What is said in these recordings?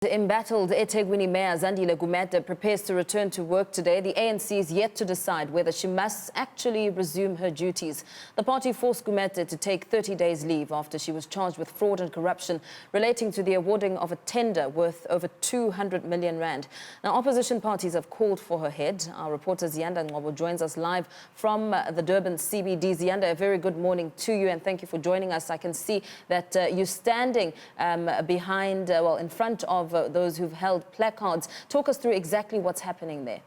The embattled Ethekwini Mayor Zandile Gumede prepares to return to work today. The ANC is yet to decide whether she must actually resume her duties. The party forced Gumede to take 30 days leave after she was charged with fraud and corruption relating to the awarding of a tender worth over 200 million rand. Now, opposition parties have called for her head. Our reporter Ziyanda Ngcobo joins us live from the Durban CBD. Ziyanda, a very good morning to you and thank you for joining us. I can see that you're standing behind, in front of those who've held placards. Talk us through exactly what's happening there.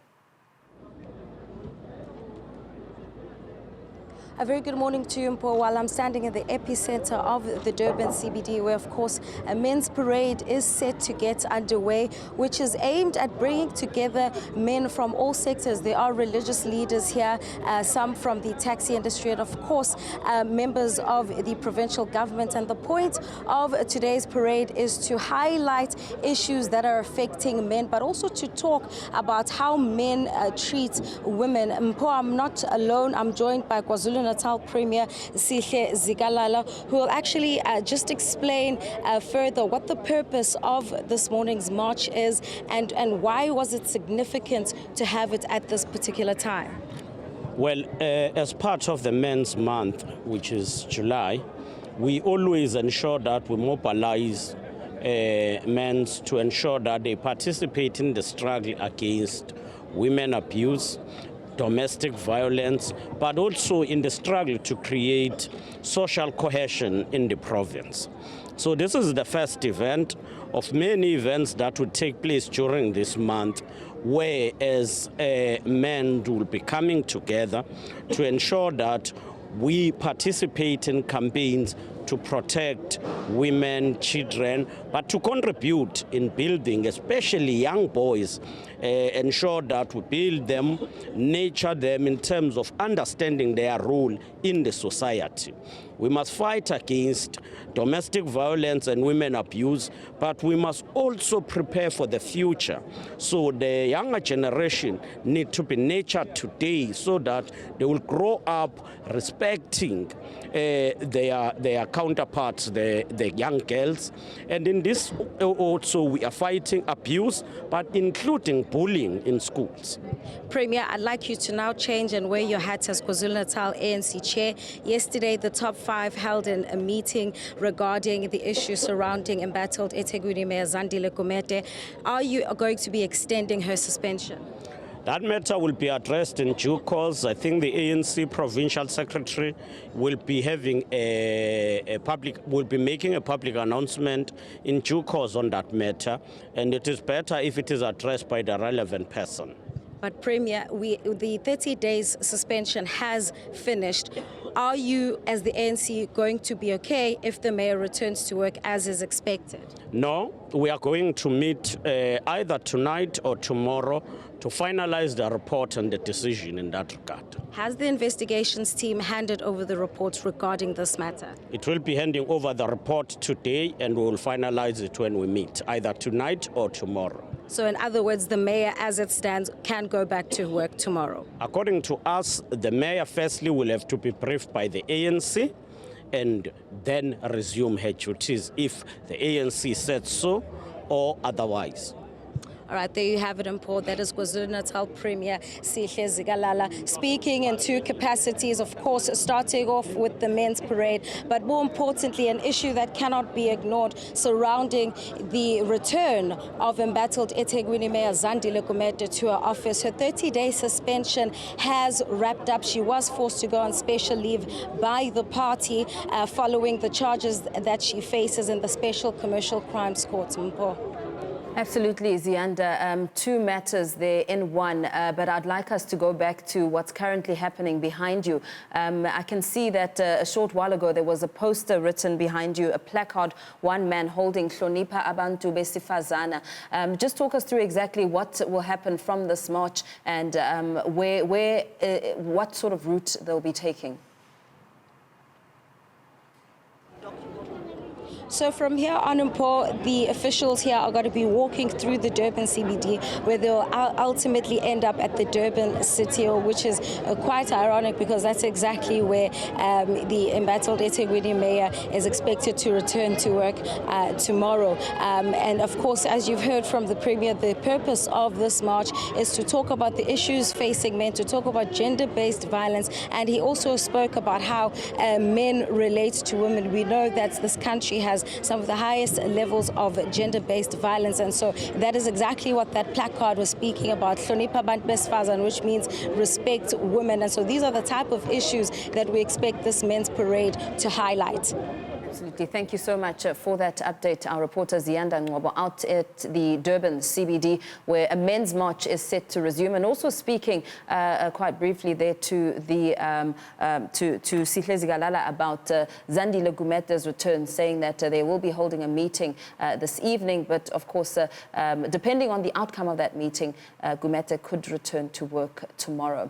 A very good morning to you, Mpo. While I'm standing in the epicenter of the Durban CBD, where, of course, a men's parade is set to get underway, which is aimed at bringing together men from all sectors. There are religious leaders here, some from the taxi industry, and, of course, members of the provincial government. And the point of today's parade is to highlight issues that are affecting men, but also to talk about how men treat women. Mpo, I'm not alone. I'm joined by KZN Premier Sihle Zikalala, who will actually just explain further what the purpose of this morning's march is and why was it significant to have it at this particular time. Well, as part of the Men's Month, which is July, we always ensure that we mobilize men to ensure that they participate in the struggle against women abuse, domestic violence, but also in the struggle to create social cohesion in the province. So this is the first event of many events that will take place during this month, where as men will be coming together to ensure that we participate in campaigns to protect women, children, but to contribute in building, especially young boys, ensure that we build them, nurture them in terms of understanding their role in the society. We must fight against domestic violence and women abuse, but we must also prepare for the future. So the younger generation need to be nurtured today so that they will grow up respecting their counterparts, the young girls. And in this also we are fighting abuse, but including bullying in schools. Premier, I'd like you to now change and wear your hat as KwaZulu-Natal ANC chair. Yesterday, the top 5 held a meeting regarding the issue surrounding embattled Ethekwini Mayor Zandile Gumede. Are you going to be extending her suspension? That matter will be addressed in due course. I think the ANC provincial secretary will be having will be making a public announcement in due course on that matter, and it is better if it is addressed by the relevant person. But Premier, the 30 days suspension has finished. Are you, as the ANC, going to be okay if the mayor returns to work as is expected? No, we are going to meet either tonight or tomorrow to finalize the report and the decision in that regard. Has the investigations team handed over the reports regarding this matter? It will be handing over the report today and we will finalize it when we meet, either tonight or tomorrow. So in other words, the mayor, as it stands, can go back to work tomorrow? According to us, the mayor firstly will have to be briefed by the ANC and then resume her duties if the ANC said so or otherwise. All right, there you have it, Mpo. That is KwaZulu-Natal Premier Sihle Zikalala, speaking in 2 capacities, of course, starting off with the men's parade, but more importantly, an issue that cannot be ignored surrounding the return of embattled Ethekwini Mayor Zandile Gumede to her office. Her 30-day suspension has wrapped up. She was forced to go on special leave by the party following the charges that she faces in the Special Commercial Crimes Court, Mpo. Absolutely, Ziyanda. 2 matters there in one, but I'd like us to go back to what's currently happening behind you. I can see that a short while ago there was a poster written behind you, a placard, one man holding Hlonipha Abantu Besifazana. Just talk us through exactly what will happen from this march and what sort of route they'll be taking. So from here on, Mpo, the officials here are going to be walking through the Durban CBD, where they'll ultimately end up at the Durban City Hall, which is quite ironic because that's exactly where the embattled Ethekwini Mayor is expected to return to work tomorrow. And of course, as you've heard from the Premier, the purpose of this march is to talk about the issues facing men, to talk about gender-based violence, and he also spoke about how men relate to women. We know that this country has some of the highest levels of gender-based violence, and so that is exactly what that placard was speaking about, Hlonipha abantu besifazane, which means respect women. And so these are the type of issues that we expect this men's parade to highlight. Absolutely. Thank you so much for that update. Our reporter Ziyanda and Ngcobo out at the Durban CBD, where a men's march is set to resume, and also speaking quite briefly there to the to Sihle Zikalala about Zandile Gumede's return, saying that they will be holding a meeting this evening. But of course, depending on the outcome of that meeting, Gumede could return to work tomorrow.